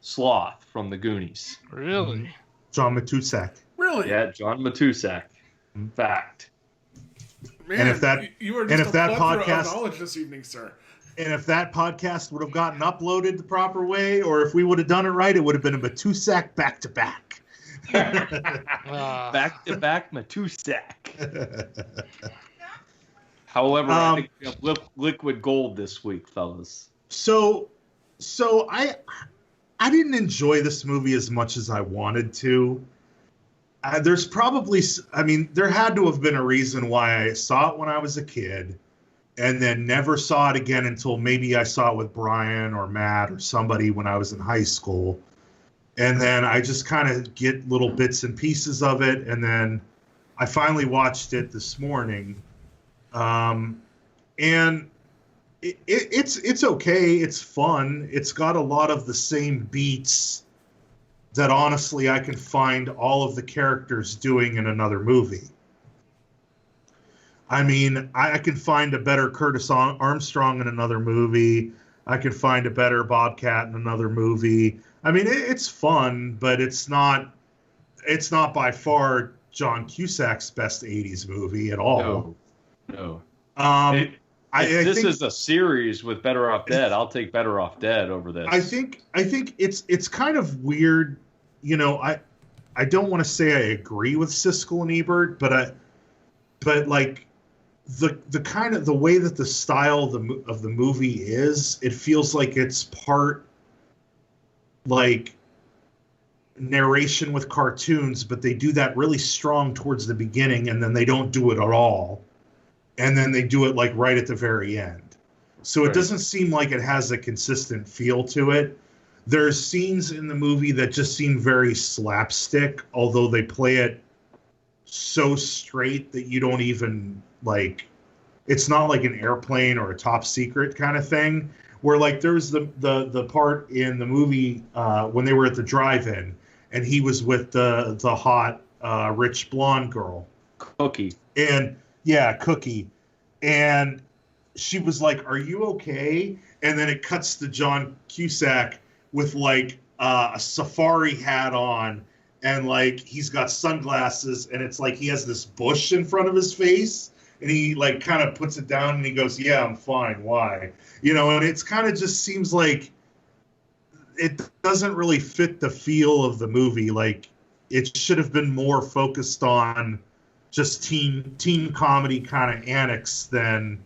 Sloth from the Goonies. Really? John Matuszak. Really? Yeah, John Matuszak. Fact. Man, and if that podcast knowledge this evening, sir. And if that podcast would have gotten uploaded the proper way, or if we would have done it right, it would have been a Matuszak back-to-back. Back-to-back Matuszak. However, I think we have liquid gold this week, fellas. So I didn't enjoy this movie as much as I wanted to. There's probably, there had to have been a reason why I saw it when I was a kid and then never saw it again until maybe I saw it with Brian or Matt or somebody when I was in high school. and then I just kind of get little bits and pieces of it, and then I finally watched it this morning, and it's okay. It's fun. It's got a lot of the same beats that honestly I can find all of the characters doing in another movie. I mean, I can find a better Curtis Armstrong in another movie. I can find a better Bobcat in another movie. I mean, it's fun, but it's not by far John Cusack's best 80s movie at all. No. I this think, is a series with Better Off Dead. I'll take Better Off Dead over this. I think it's kind of weird. You know, I don't want to say I agree with Siskel and Ebert, but like the kind of the way that the style of the movie is, it feels like it's part like narration with cartoons, but they do that really strong towards the beginning, and then they don't do it at all, and then they do it like right at the very end. So it doesn't seem like it has a consistent feel to it. There's scenes in the movie that just seem very slapstick, although they play it so straight that you don't even like. It's not like an Airplane or a Top Secret kind of thing, where like there's the part in the movie when they were at the drive-in, and he was with the hot rich blonde girl, Cookie, and yeah, Cookie, and she was like, "Are you okay?" And then it cuts to John Cusack with like a safari hat on, and like he's got sunglasses, and it's like he has this bush in front of his face, and he like kind of puts it down and he goes, "Yeah, I'm fine. Why?" You know, and it's kind of just seems like it doesn't really fit the feel of the movie. Like it should have been more focused on just teen comedy kind of annex than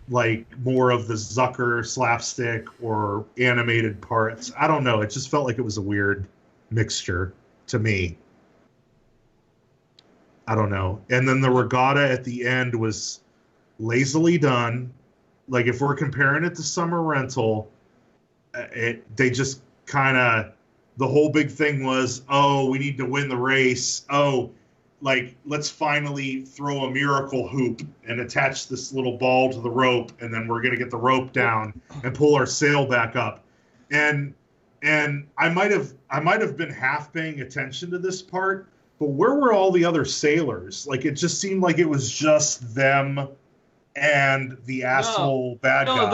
like more of the Zucker slapstick or animated parts. I don't know. It just felt like it was a weird mixture to me. I don't know. And then the regatta at the end was lazily done. Like if we're comparing it to Summer Rental, they just kind of, the whole big thing was, oh, we need to win the race. Oh, like let's finally throw a miracle hoop and attach this little ball to the rope, and then we're going to get the rope down and pull our sail back up. And I might have been half paying attention to this part, but where were all the other sailors? Like it just seemed like it was just them and the asshole bad guy. No,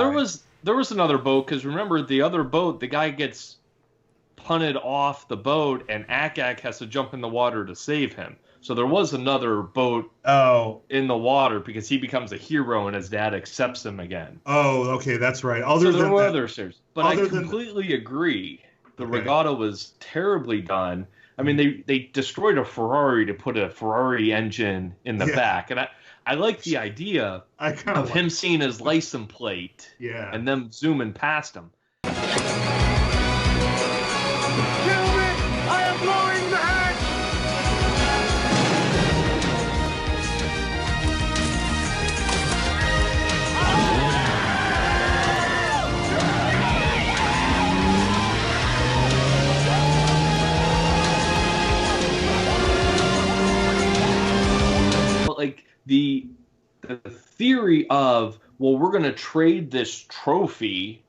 there was another boat, because remember the other boat, the guy gets punted off the boat and Ak has to jump in the water to save him. So there was another boat in the water because he becomes a hero and his dad accepts him again. Oh, okay, that's right. So there were other series. But I completely agree. The regatta was terribly done. I mean, they destroyed a Ferrari to put a Ferrari engine in the back. And I like the idea of him seeing his license plate and them zooming past him. Like the theory of, well, we're going to trade this trophy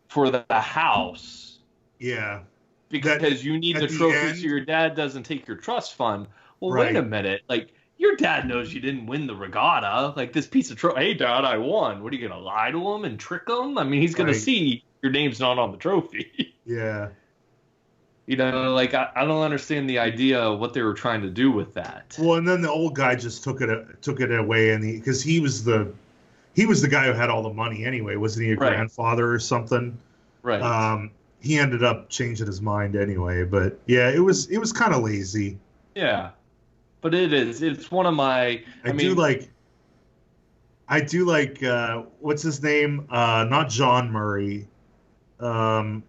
for the house. Yeah. Because you need the trophy so your dad doesn't take your trust fund. Well, wait a minute. Like, your dad knows you didn't win the regatta. Like, this piece of trophy. Hey, Dad, I won. What, are you going to lie to him and trick him? I mean, he's going to see your name's not on the trophy. Yeah. You know, like, I don't understand the idea of what they were trying to do with that. Well, and then the old guy just took it away, and because he was the guy who had all the money anyway, wasn't he? A grandfather or something? Right. He ended up changing his mind anyway, but yeah, it was kind of lazy. Yeah, but it's one of my. I do like what's his name? Not John Murray. Bill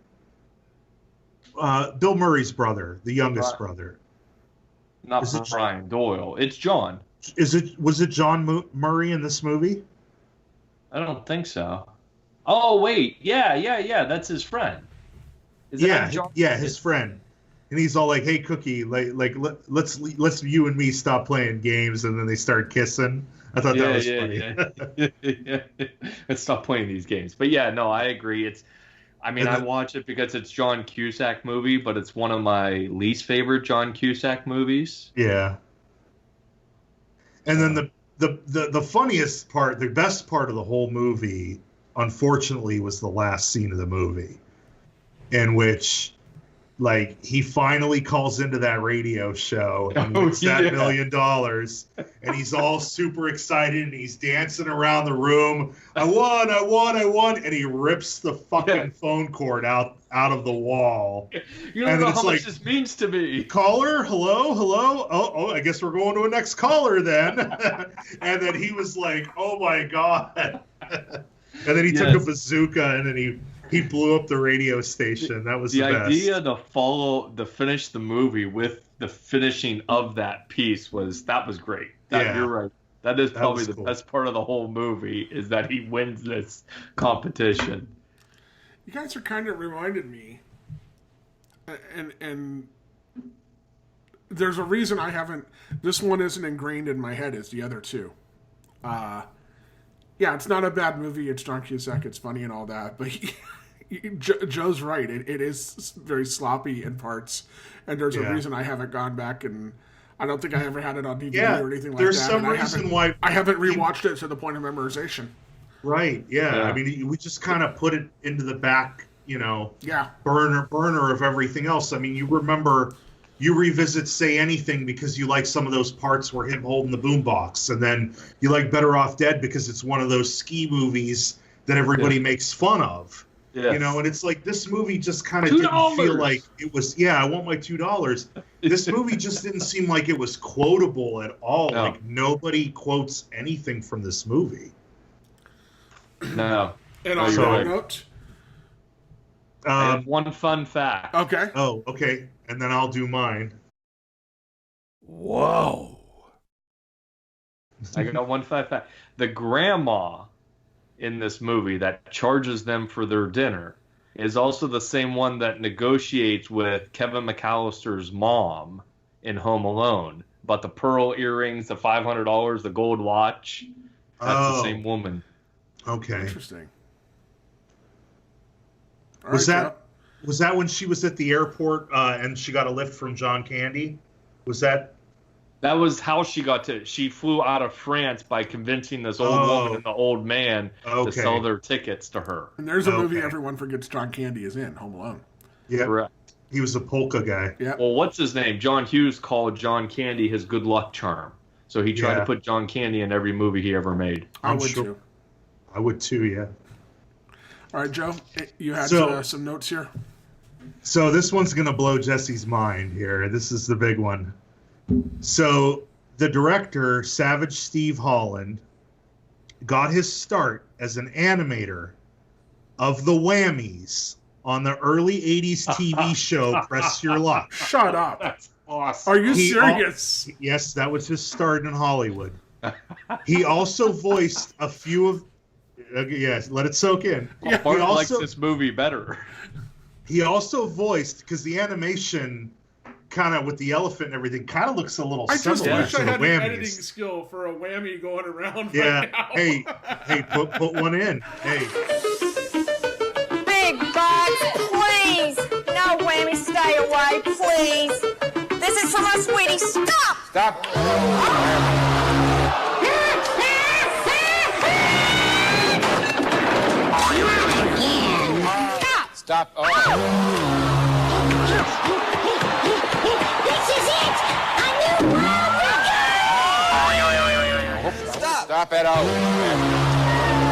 Murray's brother, the youngest brother. Not Brian Doyle. It's John. Was it John Murray in this movie? I don't think so. Oh wait, yeah. That's his friend. His friend. and he's all like, "Hey, Cookie, let's you and me stop playing games," and then they start kissing. I thought that was funny. Yeah. Let's stop playing these games. But yeah, no, I agree. I watch it because it's John Cusack movie, but it's one of my least favorite John Cusack movies. Yeah. And then the funniest part, the best part of the whole movie, unfortunately, was the last scene of the movie, in which, like, he finally calls into that radio show and wins that $1 million, and he's all super excited and he's dancing around the room. I won, and he rips the fucking phone cord out of the wall. You don't know how much this means to me. Caller, hello. Oh, I guess we're going to a next caller then. And then he was like, "Oh my god!" And then he took a bazooka and then he blew up the radio station. That was the best. Idea to finish the movie with the finishing of that piece was great. You're right. That is probably the best part of the whole movie, is that he wins this competition. You guys are kind of reminded me, and there's a reason I haven't. This one isn't ingrained in my head as the other two. Yeah, it's not a bad movie. It's John Cusack. It's funny and all that, but. Joe's right. It is very sloppy in parts, and there's a reason I haven't gone back, and I don't think I ever had it on DVD or anything like that. There's some reason why I haven't rewatched it to the point of memorization. Right. Yeah. I mean, we just kind of put it into the back, burner of everything else. I mean, you revisit Say Anything because you like some of those parts where him holding the boombox, and then you like Better Off Dead because it's one of those ski movies that everybody makes fun of. Yes. And it's like this movie just kind of didn't feel like it was. Yeah, I want my $2. This movie just didn't seem like it was quotable at all. No. Like nobody quotes anything from this movie. No. And on that note, I have one fun fact. Okay. Oh, okay. And then I'll do mine. Whoa. I got one fun fact. The grandma in this movie that charges them for their dinner is also the same one that negotiates with Kevin McAllister's mom in Home Alone. But the pearl earrings, the $500, the gold watch, that's the same woman. Okay. Interesting. Was that when she was at the airport and she got a lift from John Candy? Was that? That was how she flew out of France by convincing this old woman and the old man to sell their tickets to her. And there's a movie everyone forgets John Candy is in, Home Alone. Yeah. Correct. He was a polka guy. Yeah. Well, what's his name? John Hughes called John Candy his good luck charm. So he tried to put John Candy in every movie he ever made. I would too. I would too, yeah. All right, Joe, you had some notes here. So this one's going to blow Jesse's mind here. This is the big one. So the director, Savage Steve Holland, got his start as an animator of the Whammies on the early 80s TV show Press Your Luck. Shut up. That's awesome. Are you serious? Yes, that was his start in Hollywood. He also voiced a few of... yes, let it soak in. Yeah, Bart likes this movie better. He also voiced, because the animation... kind of with the elephant and everything, kind of looks a little similar to the Whammies. I just wish I had an editing skill for a whammy going around right now. Hey, put one in. Hey. Big bucks, please. No whammy, stay away, please. This is for my sweetie. Stop! Stop. Stop. Oh. Stop it out.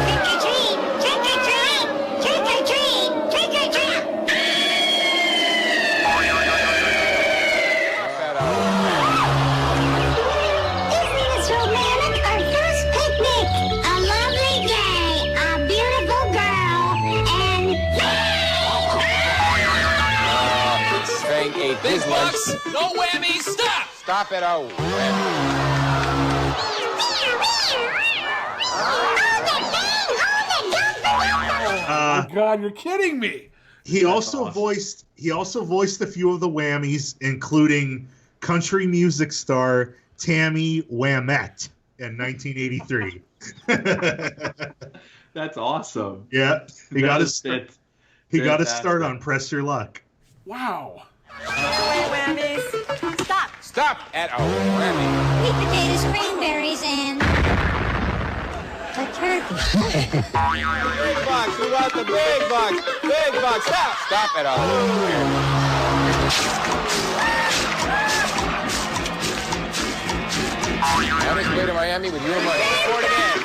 Trick or treat! Trick or treat! Trick or treat! Trick or treat! Stop that out. Isn't this romantic? Our first picnic! A lovely day, a beautiful girl, and... This thing ate Big his lunch. bucks, no whammies, stop! Stop it out. Oh, God, you're kidding me. He also voiced a few of the Whammies, including country music star Tammy Whamette in 1983. That's awesome. Yeah, he got his start on Press Your Luck. Wow. Stop. Stop at our Whammy. Sweet potatoes, cranberries, and a turkey. Big box. We want the big box. Big box. Stop. Stop at our Whammy. On his way to Miami with your money. Report again.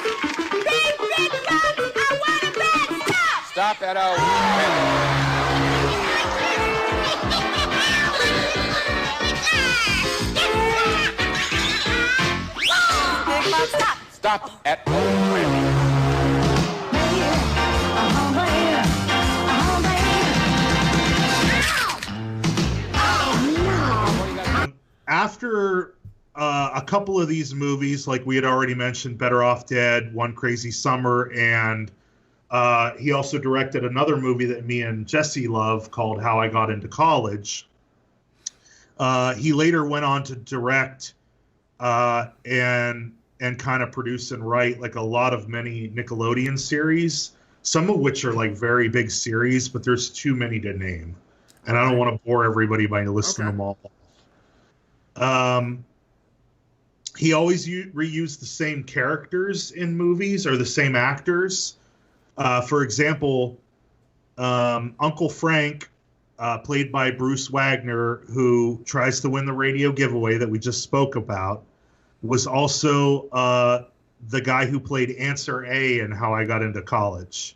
Big box. I want it back. Stop. Stop at our Whammy. Big box, stop. Stop at our Whammy. After a couple of these movies, like we had already mentioned, Better Off Dead, One Crazy Summer, and he also directed another movie that me and Jesse love called How I Got Into College. He later went on to direct and kind of produce and write like a lot of many Nickelodeon series, some of which are like very big series, but there's too many to name. And I don't want to bore everybody by listing them all. He always reused the same characters in movies or the same actors. For example, Uncle Frank, played by Bruce Wagner, who tries to win the radio giveaway that we just spoke about, was also the guy who played Answer A in How I Got Into College.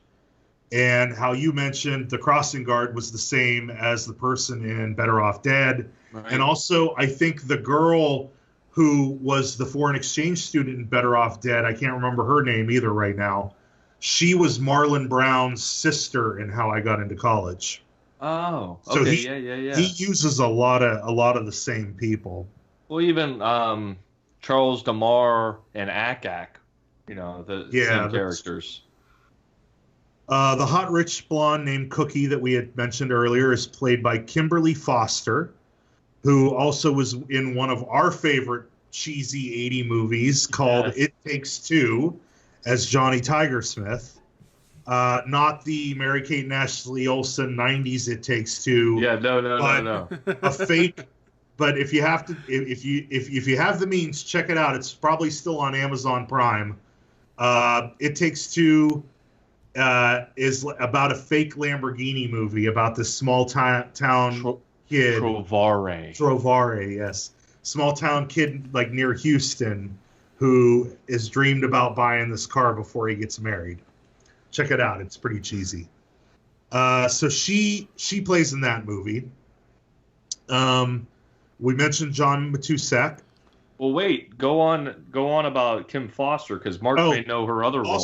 And how you mentioned the crossing guard was the same as the person in Better Off Dead. Right. And also, I think the girl who was the foreign exchange student in Better Off Dead, I can't remember her name either right now. She was Marlon Brown's sister in How I Got Into College. Oh, so okay, he uses a lot of the same people. Well, even Charles Damar and Ak, the same characters. The hot rich blonde named Cookie that we had mentioned earlier is played by Kimberly Foster, who also was in one of our favorite cheesy 80 movies called It Takes Two as Johnny Tigersmith. Not the Mary-Kate and Ashley Olsen 90s It Takes Two. Yeah, no. A fake. But if you have to, if you have the means, check it out. It's probably still on Amazon Prime. It Takes Two is about a fake Lamborghini movie about this small town kid. Trovare, yes. Small town kid like near Houston who is dreamed about buying this car before he gets married. Check it out. It's pretty cheesy. So she plays in that movie. We mentioned John Matusek. Well, wait. Go on about Kim Foster because Mark may know her other role.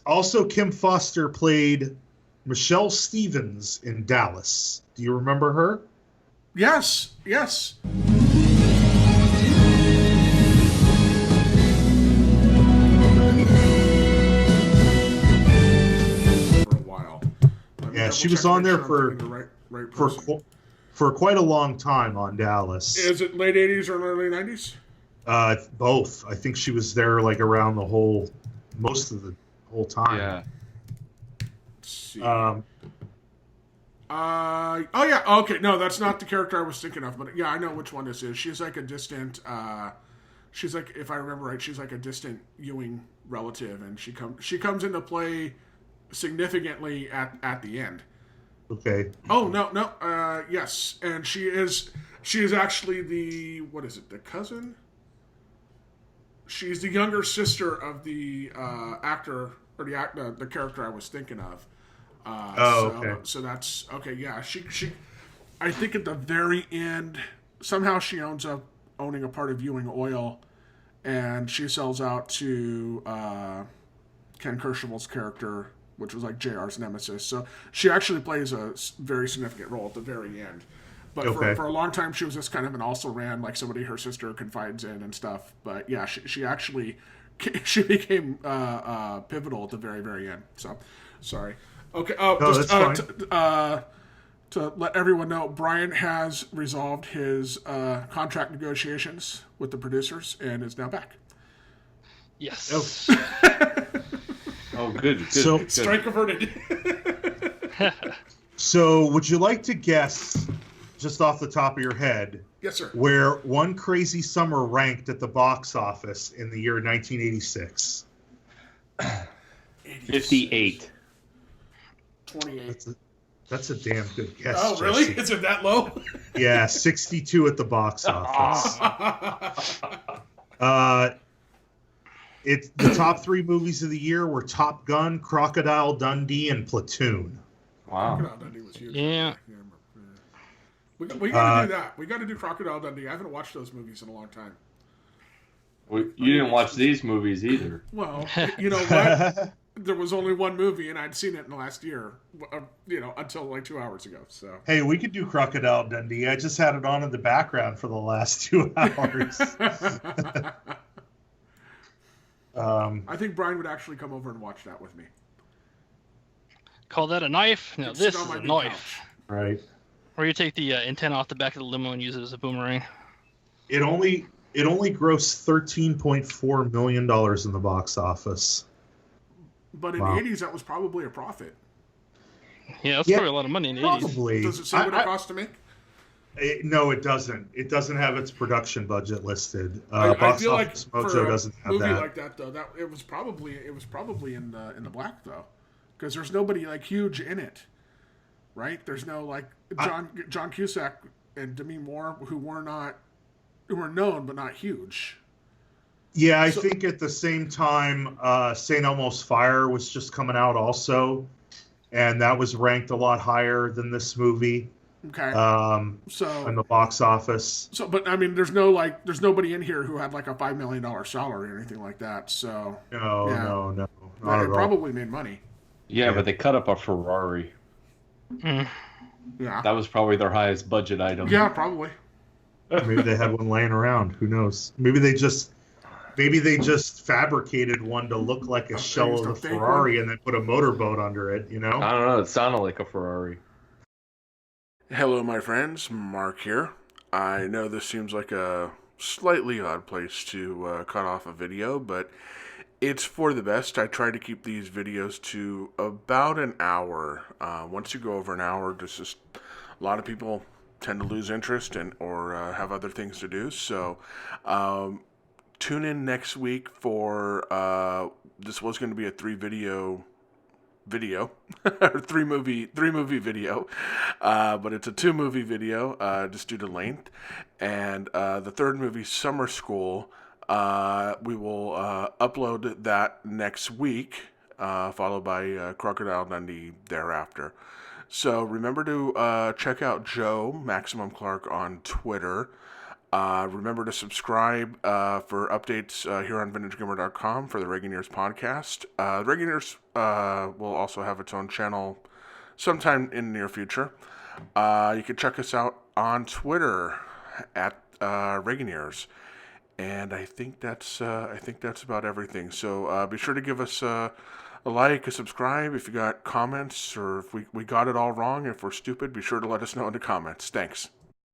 Also, Kim Foster played Michelle Stevens in Dallas. Do you remember her? Yes. For a while. Yeah, she was on there for quite a long time on Dallas. Is it late 80s or early 90s? Both. I think she was there like around most of the whole time. Yeah. Let's see. Okay. No, that's not the character I was thinking of, but yeah, I know which one this is. She's like a distant, if I remember right, she's like a distant Ewing relative, and she comes into play significantly at the end. Okay. Oh, no. Yes. And she is actually the cousin? She's the younger sister of the actor, or the character I was thinking of. Okay. So that's, okay, yeah. She I think at the very end, somehow she owns up owning a part of Ewing Oil, and she sells out to Ken Kershavel's character, which was like JR's nemesis. So she actually plays a very significant role at the very end. But for a long time, she was just kind of an also-ran, like somebody her sister confides in and stuff. But yeah, she actually became pivotal at the very, very end. So, sorry. Okay. No, Just that's fine. to let everyone know, Brian has resolved his contract negotiations with the producers and is now back. Yes. Oh, good. So- good. Strike averted. So, would you like to guess, just off the top of your head, Yes, sir. where One Crazy Summer ranked at the box office in the year 1986? 58. 28. That's a damn good guess. Oh, really? Jesse. Is it that low? Yeah, 62 at the box office. It's the top 3 movies of the year were Top Gun, Crocodile Dundee, and Platoon. Wow. Crocodile Dundee was huge. Yeah. We got to do that. We got to do Crocodile Dundee. I haven't watched those movies in a long time. You didn't watch these movies either. Well, you know what? There was only one movie, and I'd seen it in the last year. Until like 2 hours ago. So. Hey, we could do Crocodile Dundee. I just had it on in the background for the last 2 hours. I think Brian would actually come over and watch that with me. Call that a knife? No, It's this on is my a big knife. Right. Or you take the antenna off the back of the limo and use it as a boomerang. It only grossed $13.4 million in the box office. But in Wow. the 80s, that was probably a profit. Yeah, that's Yeah, probably a lot of money in the 80s. Probably. Does it say what it cost to make? No, it doesn't. It doesn't have its production budget listed. I Box feel like Office for Mojo a doesn't have movie that. like that, though, that it was probably in the black though, because there's nobody like huge in it, right? There's no like John Cusack and Demi Moore who were known but not huge. Yeah, I think at the same time, St. Elmo's Fire was just coming out also, and that was ranked a lot higher than this movie. Okay. So in the box office. So, but I mean, there's nobody in here who had like a $5 million salary or anything like that. So No, yeah. no, not But at it all. probably made money. Yeah, but they cut up a Ferrari. Yeah. That was probably their highest budget item. Yeah, probably. Maybe they had one laying around. Who knows? Maybe they just fabricated one to look like a shell of the fake Ferrari and then put a motorboat under it. You know? I don't know. It sounded like a Ferrari. Hello, my friends. Mark here. I know this seems like a slightly odd place to cut off a video, but it's for the best. I try to keep these videos to about an hour. Once you go over an hour, just a lot of people tend to lose interest or have other things to do. So tune in next week for this was going to be a three movie video, but it's a 2-movie video just due to length. And the third movie, Summer School, we will upload that next week, followed by Crocodile Dundee thereafter. So remember to check out Joe Maximum Clark on Twitter. Remember to subscribe for updates here on VintageGamer.com for the Reagan Years podcast. Reagan Years will also have its own channel sometime in the near future. You can check us out on Twitter at Reagan Years. And I think that's about everything. So be sure to give us a like, a subscribe. If you got comments or if we got it all wrong, if we're stupid, be sure to let us know in the comments. Thanks.